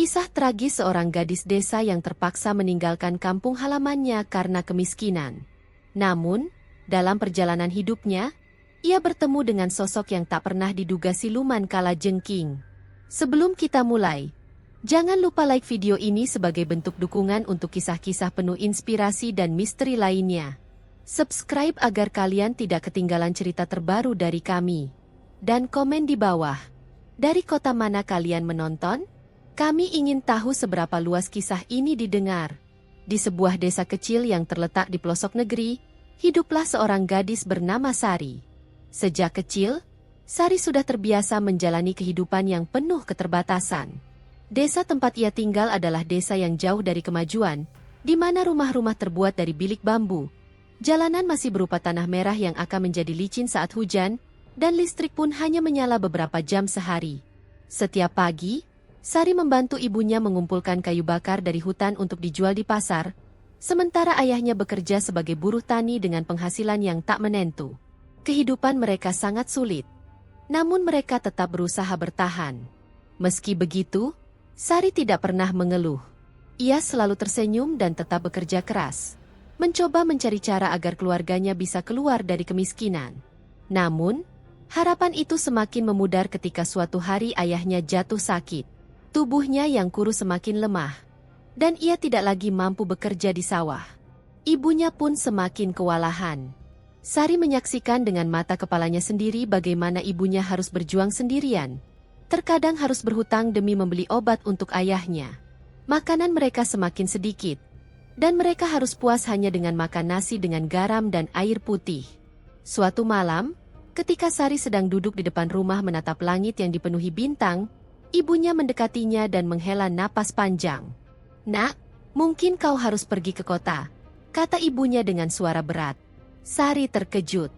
Kisah tragis seorang gadis desa yang terpaksa meninggalkan kampung halamannya karena kemiskinan. Namun, dalam perjalanan hidupnya, ia bertemu dengan sosok yang tak pernah diduga siluman kala jengking. Sebelum kita mulai, jangan lupa like video ini sebagai bentuk dukungan untuk kisah-kisah penuh inspirasi dan misteri lainnya. Subscribe agar kalian tidak ketinggalan cerita terbaru dari kami. Dan komen di bawah, dari kota mana kalian menonton? Kami ingin tahu seberapa luas kisah ini didengar. Di sebuah desa kecil yang terletak di pelosok negeri, hiduplah seorang gadis bernama Sari. Sejak kecil, Sari sudah terbiasa menjalani kehidupan yang penuh keterbatasan. Desa tempat ia tinggal adalah desa yang jauh dari kemajuan, di mana rumah-rumah terbuat dari bilik bambu. Jalanan masih berupa tanah merah yang akan menjadi licin saat hujan, dan listrik pun hanya menyala beberapa jam sehari. Setiap pagi, Sari membantu ibunya mengumpulkan kayu bakar dari hutan untuk dijual di pasar, sementara ayahnya bekerja sebagai buruh tani dengan penghasilan yang tak menentu. Kehidupan mereka sangat sulit, namun mereka tetap berusaha bertahan. Meski begitu, Sari tidak pernah mengeluh. Ia selalu tersenyum dan tetap bekerja keras, mencoba mencari cara agar keluarganya bisa keluar dari kemiskinan. Namun, harapan itu semakin memudar ketika suatu hari ayahnya jatuh sakit. Tubuhnya yang kurus semakin lemah, dan ia tidak lagi mampu bekerja di sawah. Ibunya pun semakin kewalahan. Sari menyaksikan dengan mata kepalanya sendiri bagaimana ibunya harus berjuang sendirian. Terkadang harus berhutang demi membeli obat untuk ayahnya. Makanan mereka semakin sedikit, dan mereka harus puas hanya dengan makan nasi dengan garam dan air putih. Suatu malam, ketika Sari sedang duduk di depan rumah menatap langit yang dipenuhi bintang, ibunya mendekatinya dan menghela napas panjang. "Nak, mungkin kau harus pergi ke kota," kata ibunya dengan suara berat. Sari terkejut.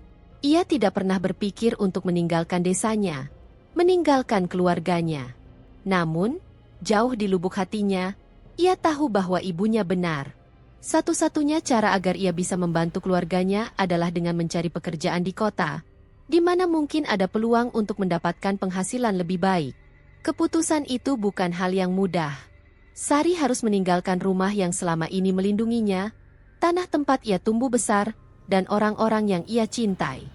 Ia tidak pernah berpikir untuk meninggalkan desanya, meninggalkan keluarganya. Namun, jauh di lubuk hatinya, ia tahu bahwa ibunya benar. Satu-satunya cara agar ia bisa membantu keluarganya adalah dengan mencari pekerjaan di kota, di mana mungkin ada peluang untuk mendapatkan penghasilan lebih baik. Keputusan itu bukan hal yang mudah. Sari harus meninggalkan rumah yang selama ini melindunginya, tanah tempat ia tumbuh besar, dan orang-orang yang ia cintai.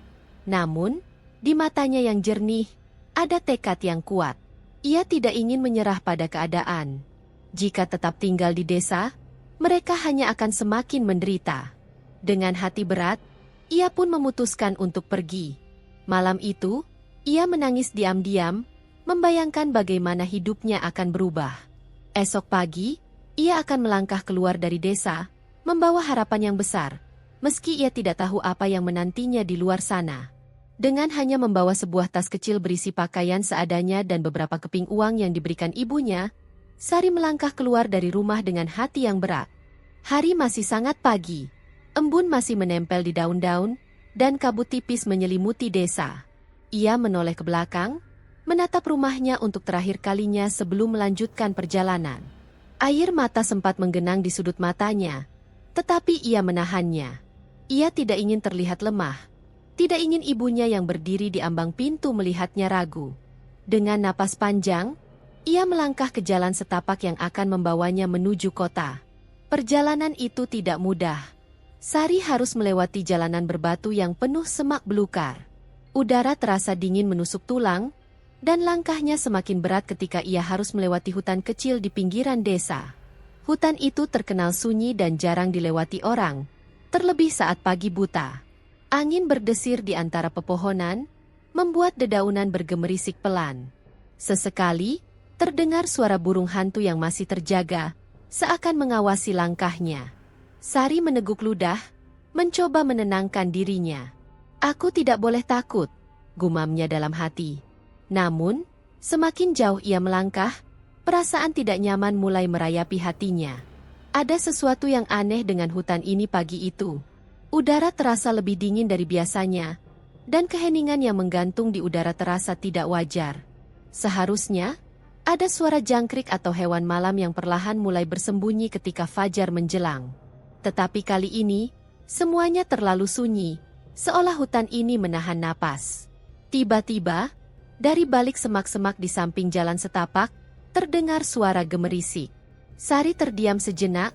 Namun, di matanya yang jernih, ada tekad yang kuat. Ia tidak ingin menyerah pada keadaan. Jika tetap tinggal di desa, mereka hanya akan semakin menderita. Dengan hati berat, ia pun memutuskan untuk pergi. Malam itu, ia menangis diam-diam, membayangkan bagaimana hidupnya akan berubah. Esok pagi, ia akan melangkah keluar dari desa, membawa harapan yang besar, meski ia tidak tahu apa yang menantinya di luar sana. Dengan hanya membawa sebuah tas kecil berisi pakaian seadanya dan beberapa keping uang yang diberikan ibunya, Sari melangkah keluar dari rumah dengan hati yang berat. Hari masih sangat pagi, embun masih menempel di daun-daun, dan kabut tipis menyelimuti desa. Ia menoleh ke belakang, menatap rumahnya untuk terakhir kalinya sebelum melanjutkan perjalanan. Air mata sempat menggenang di sudut matanya, tetapi ia menahannya. Ia tidak ingin terlihat lemah, tidak ingin ibunya yang berdiri di ambang pintu melihatnya ragu. Dengan napas panjang, ia melangkah ke jalan setapak yang akan membawanya menuju kota. Perjalanan itu tidak mudah. Sari harus melewati jalanan berbatu yang penuh semak belukar. Udara terasa dingin menusuk tulang, dan langkahnya semakin berat ketika ia harus melewati hutan kecil di pinggiran desa. Hutan itu terkenal sunyi dan jarang dilewati orang, terlebih saat pagi buta. Angin berdesir di antara pepohonan, membuat dedaunan bergemerisik pelan. Sesekali, terdengar suara burung hantu yang masih terjaga, seakan mengawasi langkahnya. Sari meneguk ludah, mencoba menenangkan dirinya. "Aku tidak boleh takut," gumamnya dalam hati. Namun, semakin jauh ia melangkah, perasaan tidak nyaman mulai merayapi hatinya. Ada sesuatu yang aneh dengan hutan ini pagi itu. Udara terasa lebih dingin dari biasanya, dan keheningan yang menggantung di udara terasa tidak wajar. Seharusnya, ada suara jangkrik atau hewan malam yang perlahan mulai bersembunyi ketika fajar menjelang. Tetapi kali ini, semuanya terlalu sunyi, seolah hutan ini menahan napas. Tiba-tiba, dari balik semak-semak di samping jalan setapak, terdengar suara gemerisik. Sari terdiam sejenak,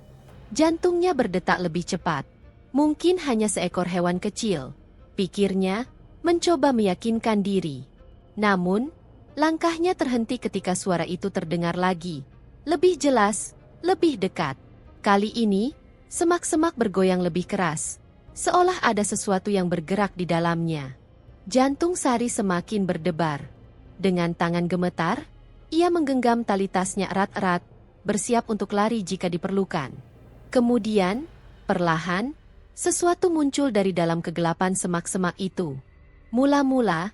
jantungnya berdetak lebih cepat. Mungkin hanya seekor hewan kecil, pikirnya, mencoba meyakinkan diri. Namun, langkahnya terhenti ketika suara itu terdengar lagi. Lebih jelas, lebih dekat. Kali ini, semak-semak bergoyang lebih keras, seolah ada sesuatu yang bergerak di dalamnya. Jantung Sari semakin berdebar. Dengan tangan gemetar, ia menggenggam tali tasnya erat-erat, bersiap untuk lari jika diperlukan. Kemudian, perlahan, sesuatu muncul dari dalam kegelapan semak-semak itu. Mula-mula,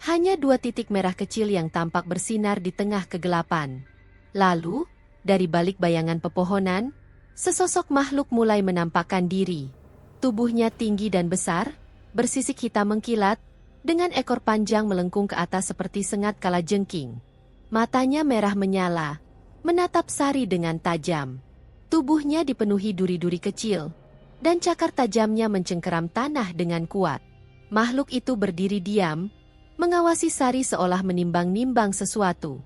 hanya 2 titik merah kecil yang tampak bersinar di tengah kegelapan. Lalu, dari balik bayangan pepohonan, sesosok makhluk mulai menampakkan diri. Tubuhnya tinggi dan besar, bersisik hitam mengkilat, dengan ekor panjang melengkung ke atas seperti sengat kalajengking. Matanya merah menyala, menatap Sari dengan tajam. Tubuhnya dipenuhi duri-duri kecil, dan cakar tajamnya mencengkeram tanah dengan kuat. Makhluk itu berdiri diam, mengawasi Sari seolah menimbang-nimbang sesuatu.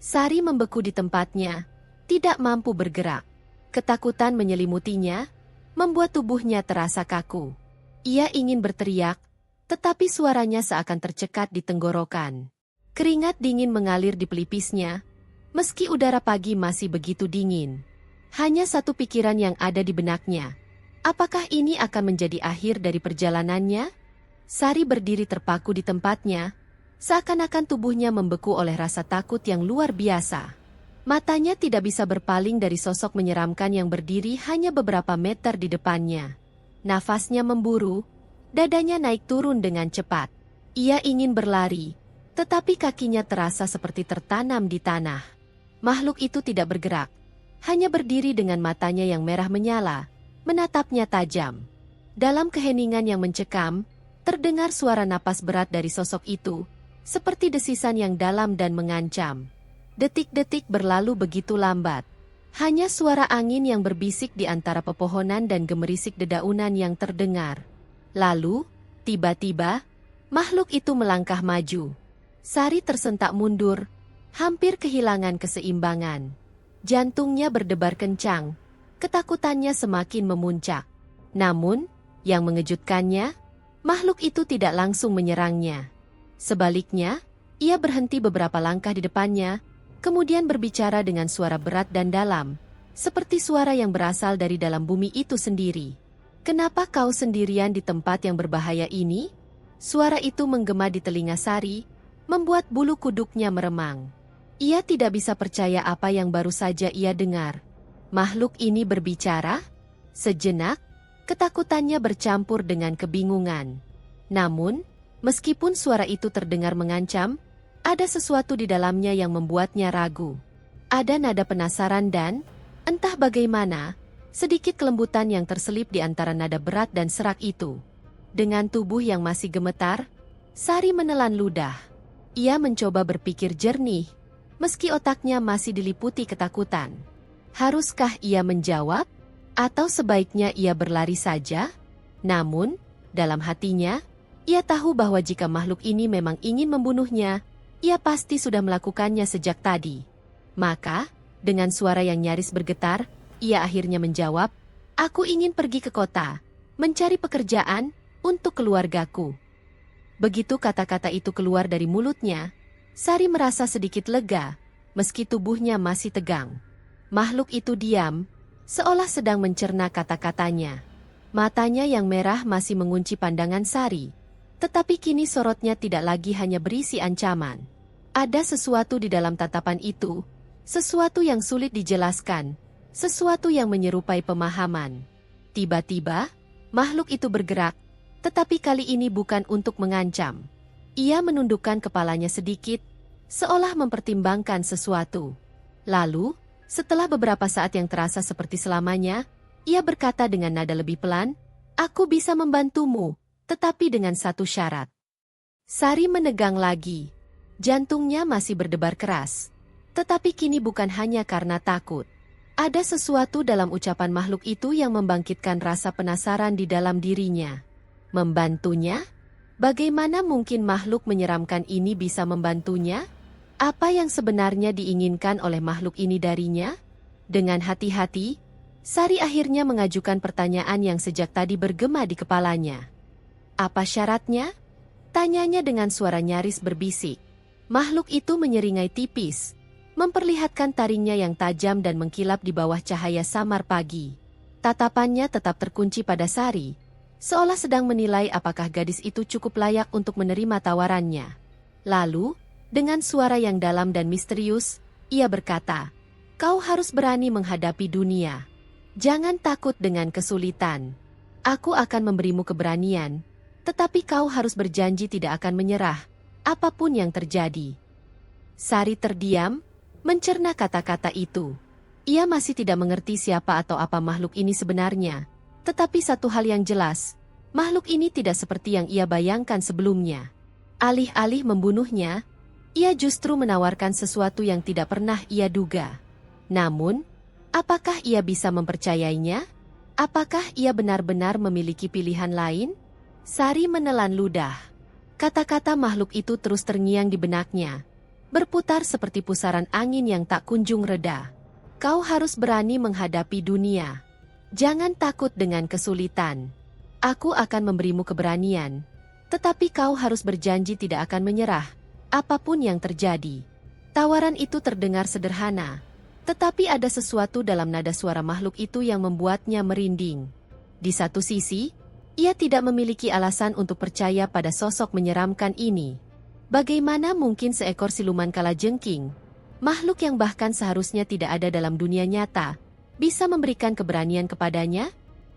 Sari membeku di tempatnya, tidak mampu bergerak. Ketakutan menyelimutinya, membuat tubuhnya terasa kaku. Ia ingin berteriak, tetapi suaranya seakan tercekat di tenggorokan. Keringat dingin mengalir di pelipisnya, meski udara pagi masih begitu dingin. Hanya satu pikiran yang ada di benaknya. Apakah ini akan menjadi akhir dari perjalanannya? Sari berdiri terpaku di tempatnya, seakan-akan tubuhnya membeku oleh rasa takut yang luar biasa. Matanya tidak bisa berpaling dari sosok menyeramkan yang berdiri hanya beberapa meter di depannya. Nafasnya memburu, dadanya naik turun dengan cepat. Ia ingin berlari, tetapi kakinya terasa seperti tertanam di tanah. Makhluk itu tidak bergerak, hanya berdiri dengan matanya yang merah menyala, menatapnya tajam. Dalam keheningan yang mencekam, terdengar suara napas berat dari sosok itu, seperti desisan yang dalam dan mengancam. Detik-detik berlalu begitu lambat. Hanya suara angin yang berbisik di antara pepohonan dan gemerisik dedaunan yang terdengar. Lalu, tiba-tiba, makhluk itu melangkah maju. Sari tersentak mundur, hampir kehilangan keseimbangan. Jantungnya berdebar kencang. Ketakutannya semakin memuncak. Namun, yang mengejutkannya, makhluk itu tidak langsung menyerangnya. Sebaliknya, ia berhenti beberapa langkah di depannya, kemudian berbicara dengan suara berat dan dalam, seperti suara yang berasal dari dalam bumi itu sendiri. "Kenapa kau sendirian di tempat yang berbahaya ini?" Suara itu menggema di telinga Sari, membuat bulu kuduknya meremang. Ia tidak bisa percaya apa yang baru saja ia dengar. Makhluk ini berbicara? Sejenak, ketakutannya bercampur dengan kebingungan. Namun, meskipun suara itu terdengar mengancam, ada sesuatu di dalamnya yang membuatnya ragu. Ada nada penasaran dan, entah bagaimana, sedikit kelembutan yang terselip di antara nada berat dan serak itu. Dengan tubuh yang masih gemetar, Sari menelan ludah. Ia mencoba berpikir jernih, meski otaknya masih diliputi ketakutan. Haruskah ia menjawab? Atau sebaiknya ia berlari saja? Namun, dalam hatinya, ia tahu bahwa jika makhluk ini memang ingin membunuhnya, ia pasti sudah melakukannya sejak tadi. Maka, dengan suara yang nyaris bergetar, ia akhirnya menjawab, "Aku ingin pergi ke kota, mencari pekerjaan untuk keluargaku." Begitu kata-kata itu keluar dari mulutnya, Sari merasa sedikit lega, meski tubuhnya masih tegang. Makhluk itu diam, seolah sedang mencerna kata-katanya. Matanya yang merah masih mengunci pandangan Sari, tetapi kini sorotnya tidak lagi hanya berisi ancaman. Ada sesuatu di dalam tatapan itu, sesuatu yang sulit dijelaskan, sesuatu yang menyerupai pemahaman. Tiba-tiba, makhluk itu bergerak, tetapi kali ini bukan untuk mengancam. Ia menundukkan kepalanya sedikit, seolah mempertimbangkan sesuatu. Lalu, setelah beberapa saat yang terasa seperti selamanya, ia berkata dengan nada lebih pelan, "Aku bisa membantumu, tetapi dengan satu syarat." Sari menegang lagi. Jantungnya masih berdebar keras. Tetapi kini bukan hanya karena takut. Ada sesuatu dalam ucapan makhluk itu yang membangkitkan rasa penasaran di dalam dirinya. Membantunya? Bagaimana mungkin makhluk menyeramkan ini bisa membantunya? Apa yang sebenarnya diinginkan oleh makhluk ini darinya? Dengan hati-hati, Sari akhirnya mengajukan pertanyaan yang sejak tadi bergema di kepalanya. Apa syaratnya? Tanyanya dengan suara nyaris berbisik. Makhluk itu menyeringai tipis, memperlihatkan taringnya yang tajam dan mengkilap di bawah cahaya samar pagi. Tatapannya tetap terkunci pada Sari, seolah sedang menilai apakah gadis itu cukup layak untuk menerima tawarannya. Lalu, dengan suara yang dalam dan misterius, ia berkata, "Kau harus berani menghadapi dunia. Jangan takut dengan kesulitan. Aku akan memberimu keberanian, tetapi kau harus berjanji tidak akan menyerah, apapun yang terjadi." Sari terdiam, mencerna kata-kata itu. Ia masih tidak mengerti siapa atau apa makhluk ini sebenarnya. Tetapi satu hal yang jelas, makhluk ini tidak seperti yang ia bayangkan sebelumnya. Alih-alih membunuhnya, ia justru menawarkan sesuatu yang tidak pernah ia duga. Namun, apakah ia bisa mempercayainya? Apakah ia benar-benar memiliki pilihan lain? Sari menelan ludah. Kata-kata makhluk itu terus terngiang di benaknya, berputar seperti pusaran angin yang tak kunjung reda. Kau harus berani menghadapi dunia. Jangan takut dengan kesulitan. Aku akan memberimu keberanian, tetapi kau harus berjanji tidak akan menyerah, apapun yang terjadi. Tawaran itu terdengar sederhana, tetapi ada sesuatu dalam nada suara makhluk itu yang membuatnya merinding. Di satu sisi, ia tidak memiliki alasan untuk percaya pada sosok menyeramkan ini. Bagaimana mungkin seekor siluman kalajengking, makhluk yang bahkan seharusnya tidak ada dalam dunia nyata, bisa memberikan keberanian kepadanya?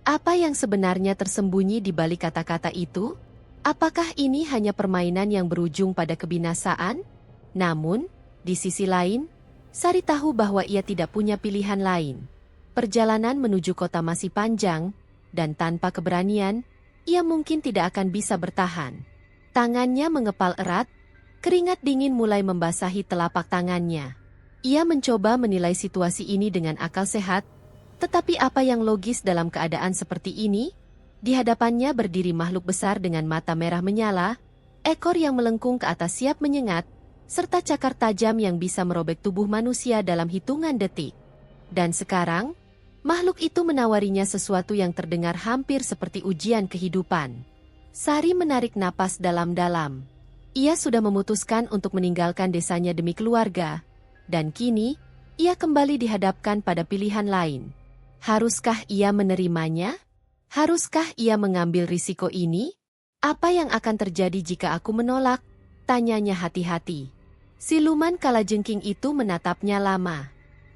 Apa yang sebenarnya tersembunyi di balik kata-kata itu? Apakah ini hanya permainan yang berujung pada kebinasaan? Namun, di sisi lain, Sari tahu bahwa ia tidak punya pilihan lain. Perjalanan menuju kota masih panjang, dan tanpa keberanian, ia mungkin tidak akan bisa bertahan. Tangannya mengepal erat, keringat dingin mulai membasahi telapak tangannya. Ia mencoba menilai situasi ini dengan akal sehat, tetapi apa yang logis dalam keadaan seperti ini? Di hadapannya berdiri makhluk besar dengan mata merah menyala, ekor yang melengkung ke atas siap menyengat, serta cakar tajam yang bisa merobek tubuh manusia dalam hitungan detik. Dan sekarang, makhluk itu menawarinya sesuatu yang terdengar hampir seperti ujian kehidupan. Sari menarik napas dalam-dalam. Ia sudah memutuskan untuk meninggalkan desanya demi keluarga, dan kini, ia kembali dihadapkan pada pilihan lain. Haruskah ia menerimanya? Haruskah ia mengambil risiko ini? Apa yang akan terjadi jika aku menolak? Tanyanya hati-hati. Siluman kalajengking itu menatapnya lama.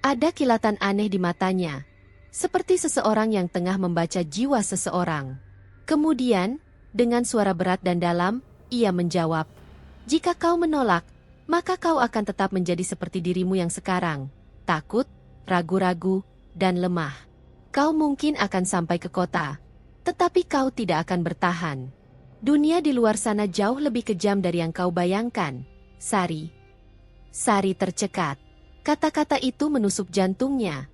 Ada kilatan aneh di matanya, seperti seseorang yang tengah membaca jiwa seseorang. Kemudian, dengan suara berat dan dalam, ia menjawab, "Jika kau menolak, maka kau akan tetap menjadi seperti dirimu yang sekarang, takut, ragu-ragu, dan lemah. Kau mungkin akan sampai ke kota, tetapi kau tidak akan bertahan. Dunia di luar sana jauh lebih kejam dari yang kau bayangkan, Sari." Sari tercekat. Kata-kata itu menusuk jantungnya,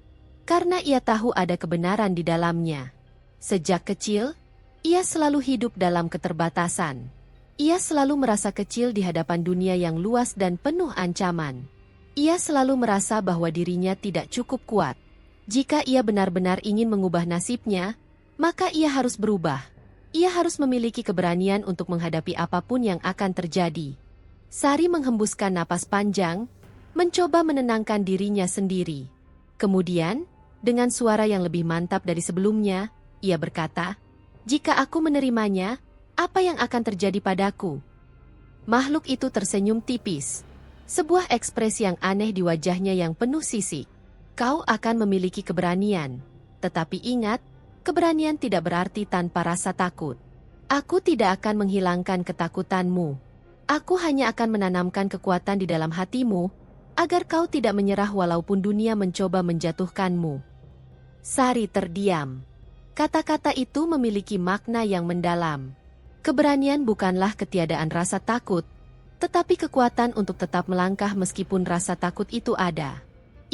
karena ia tahu ada kebenaran di dalamnya. Sejak kecil, ia selalu hidup dalam keterbatasan. Ia selalu merasa kecil di hadapan dunia yang luas dan penuh ancaman. Ia selalu merasa bahwa dirinya tidak cukup kuat. Jika ia benar-benar ingin mengubah nasibnya, maka ia harus berubah. Ia harus memiliki keberanian untuk menghadapi apapun yang akan terjadi. Sari menghembuskan napas panjang, mencoba menenangkan dirinya sendiri. Kemudian, dengan suara yang lebih mantap dari sebelumnya, ia berkata, "Jika aku menerimanya, apa yang akan terjadi padaku?" Makhluk itu tersenyum tipis. Sebuah ekspresi yang aneh di wajahnya yang penuh sisik. "Kau akan memiliki keberanian. Tetapi ingat, keberanian tidak berarti tanpa rasa takut. Aku tidak akan menghilangkan ketakutanmu. Aku hanya akan menanamkan kekuatan di dalam hatimu, agar kau tidak menyerah walaupun dunia mencoba menjatuhkanmu." Sari terdiam. Kata-kata itu memiliki makna yang mendalam. Keberanian bukanlah ketiadaan rasa takut, tetapi kekuatan untuk tetap melangkah meskipun rasa takut itu ada.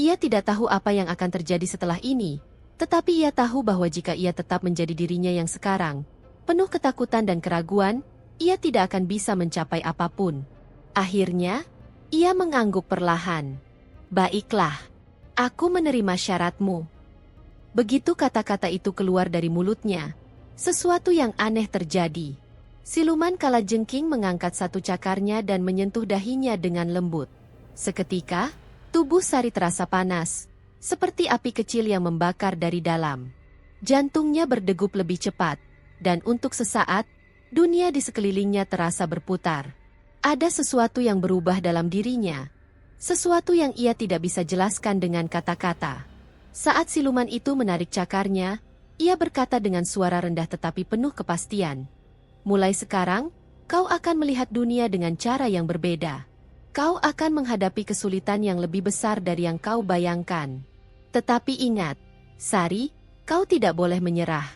Ia tidak tahu apa yang akan terjadi setelah ini, tetapi ia tahu bahwa jika ia tetap menjadi dirinya yang sekarang, penuh ketakutan dan keraguan, ia tidak akan bisa mencapai apapun. Akhirnya, Ia mengangguk perlahan. Baiklah, aku menerima syaratmu. Begitu kata-kata itu keluar dari mulutnya, sesuatu yang aneh terjadi. Siluman kalajengking mengangkat satu cakarnya dan menyentuh dahinya dengan lembut. Seketika, tubuh Sari terasa panas, seperti api kecil yang membakar dari dalam. Jantungnya berdegup lebih cepat, dan untuk sesaat, dunia di sekelilingnya terasa berputar. Ada sesuatu yang berubah dalam dirinya, sesuatu yang ia tidak bisa jelaskan dengan kata-kata. Saat siluman itu menarik cakarnya, ia berkata dengan suara rendah tetapi penuh kepastian. Mulai sekarang, kau akan melihat dunia dengan cara yang berbeda. Kau akan menghadapi kesulitan yang lebih besar dari yang kau bayangkan. Tetapi ingat, Sari, kau tidak boleh menyerah.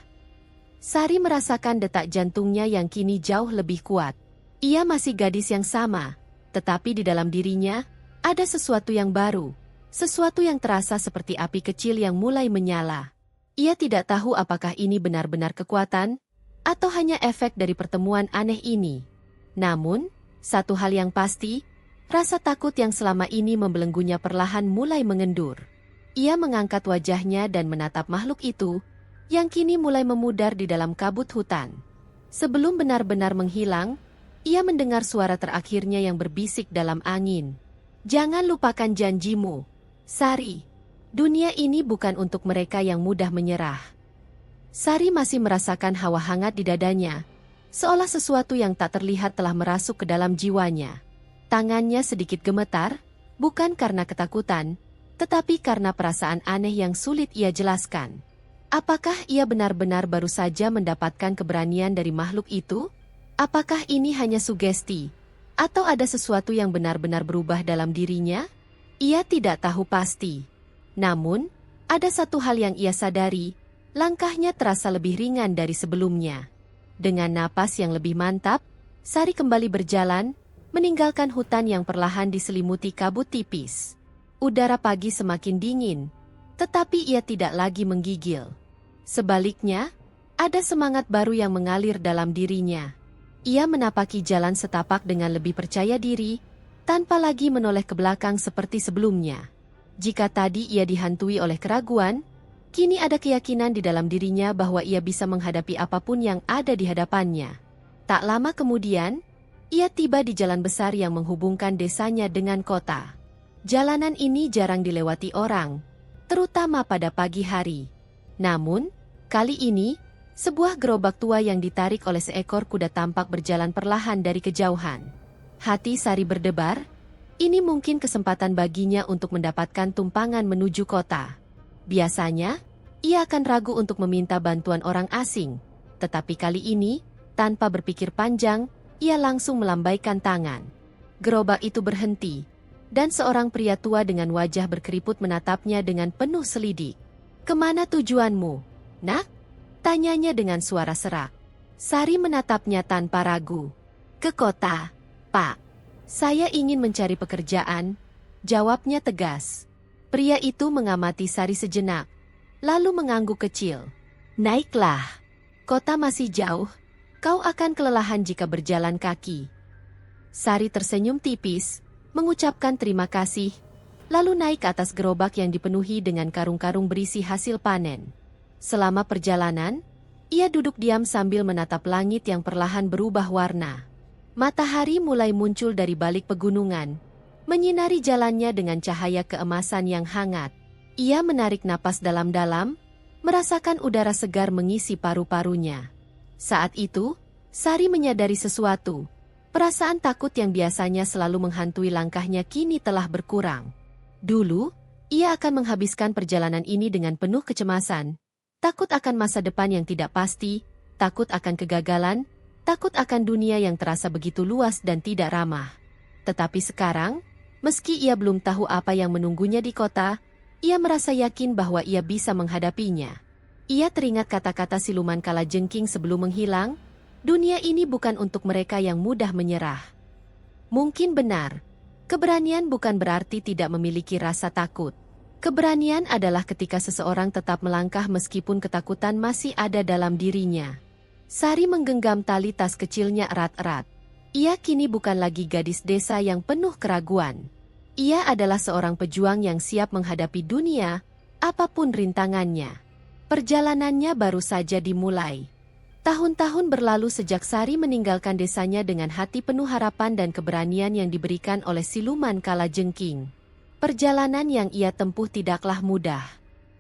Sari merasakan detak jantungnya yang kini jauh lebih kuat. Ia masih gadis yang sama, tetapi di dalam dirinya, ada sesuatu yang baru. Sesuatu yang terasa seperti api kecil yang mulai menyala. Ia tidak tahu apakah ini benar-benar kekuatan, atau hanya efek dari pertemuan aneh ini. Namun, satu hal yang pasti, rasa takut yang selama ini membelenggunya perlahan mulai mengendur. Ia mengangkat wajahnya dan menatap makhluk itu, yang kini mulai memudar di dalam kabut hutan. Sebelum benar-benar menghilang, ia mendengar suara terakhirnya yang berbisik dalam angin. Jangan lupakan janjimu, Sari. Dunia ini bukan untuk mereka yang mudah menyerah. Sari masih merasakan hawa hangat di dadanya, seolah sesuatu yang tak terlihat telah merasuk ke dalam jiwanya. Tangannya sedikit gemetar, bukan karena ketakutan, tetapi karena perasaan aneh yang sulit ia jelaskan. Apakah ia benar-benar baru saja mendapatkan keberanian dari makhluk itu? Apakah ini hanya sugesti? Atau ada sesuatu yang benar-benar berubah dalam dirinya? Ia tidak tahu pasti. Namun, ada satu hal yang ia sadari, langkahnya terasa lebih ringan dari sebelumnya. Dengan napas yang lebih mantap, Sari kembali berjalan, meninggalkan hutan yang perlahan diselimuti kabut tipis. Udara pagi semakin dingin, tetapi ia tidak lagi menggigil. Sebaliknya, ada semangat baru yang mengalir dalam dirinya. Ia menapaki jalan setapak dengan lebih percaya diri, tanpa lagi menoleh ke belakang seperti sebelumnya. Jika tadi ia dihantui oleh keraguan, kini ada keyakinan di dalam dirinya bahwa ia bisa menghadapi apapun yang ada di hadapannya. Tak lama kemudian, ia tiba di jalan besar yang menghubungkan desanya dengan kota. Jalanan ini jarang dilewati orang, terutama pada pagi hari. Namun, kali ini, sebuah gerobak tua yang ditarik oleh seekor kuda tampak berjalan perlahan dari kejauhan. Hati Sari berdebar, ini mungkin kesempatan baginya untuk mendapatkan tumpangan menuju kota. Biasanya, ia akan ragu untuk meminta bantuan orang asing, tetapi kali ini, tanpa berpikir panjang, ia langsung melambaikan tangan. Gerobak itu berhenti, dan seorang pria tua dengan wajah berkeriput menatapnya dengan penuh selidik. "Kemana tujuanmu, nak?" tanyanya dengan suara serak. Sari menatapnya tanpa ragu. "Ke kota, Pak. Saya ingin mencari pekerjaan," jawabnya tegas. Pria itu mengamati Sari sejenak, lalu mengangguk kecil. "Naiklah. Kota masih jauh, kau akan kelelahan jika berjalan kaki." Sari tersenyum tipis, mengucapkan terima kasih, lalu naik ke atas gerobak yang dipenuhi dengan karung-karung berisi hasil panen. Selama perjalanan, ia duduk diam sambil menatap langit yang perlahan berubah warna. Matahari mulai muncul dari balik pegunungan, menyinari jalannya dengan cahaya keemasan yang hangat. Ia menarik napas dalam-dalam, merasakan udara segar mengisi paru-parunya. Saat itu, Sari menyadari sesuatu. Perasaan takut yang biasanya selalu menghantui langkahnya kini telah berkurang. Dulu, ia akan menghabiskan perjalanan ini dengan penuh kecemasan. Takut akan masa depan yang tidak pasti, takut akan kegagalan, takut akan dunia yang terasa begitu luas dan tidak ramah. Tetapi sekarang, meski ia belum tahu apa yang menunggunya di kota, ia merasa yakin bahwa ia bisa menghadapinya. Ia teringat kata-kata siluman kalajengking sebelum menghilang, dunia ini bukan untuk mereka yang mudah menyerah. Mungkin benar, keberanian bukan berarti tidak memiliki rasa takut. Keberanian adalah ketika seseorang tetap melangkah meskipun ketakutan masih ada dalam dirinya. Sari menggenggam tali tas kecilnya erat-erat. Ia kini bukan lagi gadis desa yang penuh keraguan. Ia adalah seorang pejuang yang siap menghadapi dunia, apapun rintangannya. Perjalanannya baru saja dimulai. Tahun-tahun berlalu sejak Sari meninggalkan desanya dengan hati penuh harapan dan keberanian yang diberikan oleh siluman kalajengking. Perjalanan yang ia tempuh tidaklah mudah.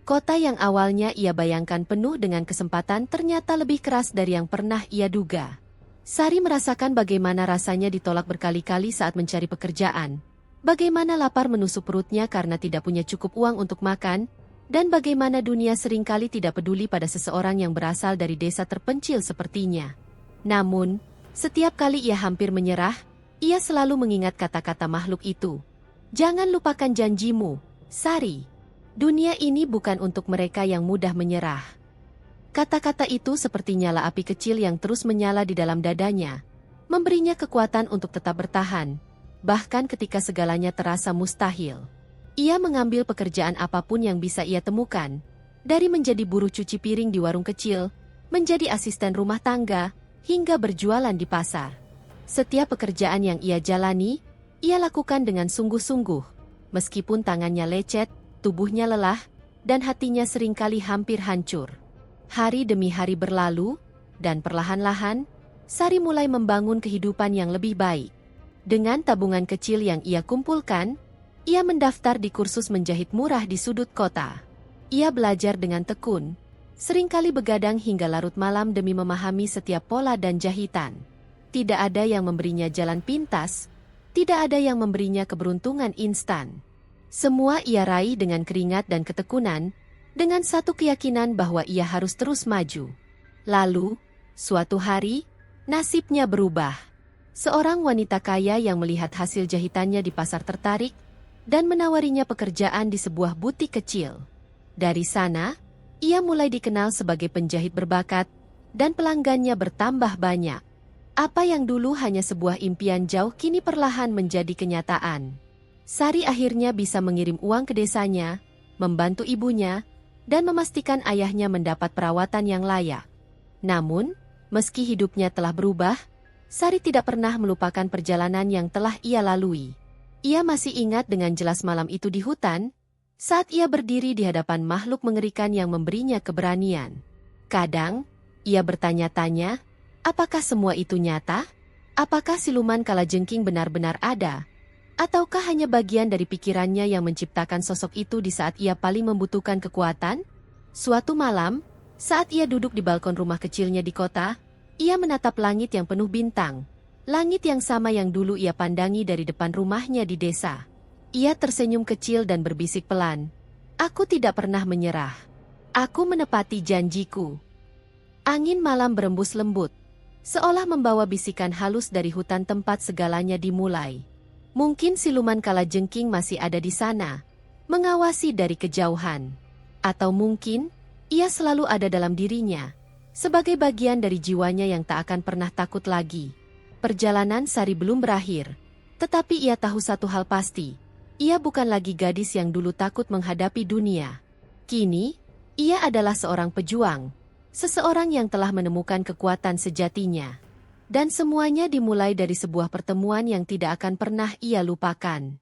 Kota yang awalnya ia bayangkan penuh dengan kesempatan ternyata lebih keras dari yang pernah ia duga. Sari merasakan bagaimana rasanya ditolak berkali-kali saat mencari pekerjaan, bagaimana lapar menusuk perutnya karena tidak punya cukup uang untuk makan, dan bagaimana dunia seringkali tidak peduli pada seseorang yang berasal dari desa terpencil sepertinya. Namun, setiap kali ia hampir menyerah, ia selalu mengingat kata-kata makhluk itu. Jangan lupakan janjimu, Sari. Dunia ini bukan untuk mereka yang mudah menyerah. Kata-kata itu seperti nyala api kecil yang terus menyala di dalam dadanya, memberinya kekuatan untuk tetap bertahan, bahkan ketika segalanya terasa mustahil. Ia mengambil pekerjaan apapun yang bisa ia temukan, dari menjadi buruh cuci piring di warung kecil, menjadi asisten rumah tangga, hingga berjualan di pasar. Setiap pekerjaan yang ia jalani, ia lakukan dengan sungguh-sungguh, meskipun tangannya lecet, tubuhnya lelah, dan hatinya seringkali hampir hancur. Hari demi hari berlalu, dan perlahan-lahan, Sari mulai membangun kehidupan yang lebih baik. Dengan tabungan kecil yang ia kumpulkan, ia mendaftar di kursus menjahit murah di sudut kota. Ia belajar dengan tekun, seringkali begadang hingga larut malam demi memahami setiap pola dan jahitan. Tidak ada yang memberinya jalan pintas, tidak ada yang memberinya keberuntungan instan. Semua ia raih dengan keringat dan ketekunan, dengan satu keyakinan bahwa ia harus terus maju. Lalu, suatu hari, nasibnya berubah. Seorang wanita kaya yang melihat hasil jahitannya di pasar tertarik, dan menawarinya pekerjaan di sebuah butik kecil. Dari sana, ia mulai dikenal sebagai penjahit berbakat, dan pelanggannya bertambah banyak. Apa yang dulu hanya sebuah impian jauh kini perlahan menjadi kenyataan. Sari akhirnya bisa mengirim uang ke desanya, membantu ibunya, dan memastikan ayahnya mendapat perawatan yang layak. Namun, meski hidupnya telah berubah, Sari tidak pernah melupakan perjalanan yang telah ia lalui. Ia masih ingat dengan jelas malam itu di hutan, saat ia berdiri di hadapan makhluk mengerikan yang memberinya keberanian. Kadang, ia bertanya-tanya, apakah semua itu nyata? Apakah siluman kalajengking benar-benar ada? Ataukah hanya bagian dari pikirannya yang menciptakan sosok itu di saat ia paling membutuhkan kekuatan? Suatu malam, saat ia duduk di balkon rumah kecilnya di kota, ia menatap langit yang penuh bintang. Langit yang sama yang dulu ia pandangi dari depan rumahnya di desa. Ia tersenyum kecil dan berbisik pelan. Aku tidak pernah menyerah. Aku menepati janjiku. Angin malam berembus lembut, seolah membawa bisikan halus dari hutan tempat segalanya dimulai. Mungkin siluman kalajengking masih ada di sana, mengawasi dari kejauhan. Atau mungkin, ia selalu ada dalam dirinya, sebagai bagian dari jiwanya yang tak akan pernah takut lagi. Perjalanan Sari belum berakhir, tetapi ia tahu satu hal pasti. Ia bukan lagi gadis yang dulu takut menghadapi dunia. Kini, ia adalah seorang pejuang, seseorang yang telah menemukan kekuatan sejatinya. Dan semuanya dimulai dari sebuah pertemuan yang tidak akan pernah ia lupakan.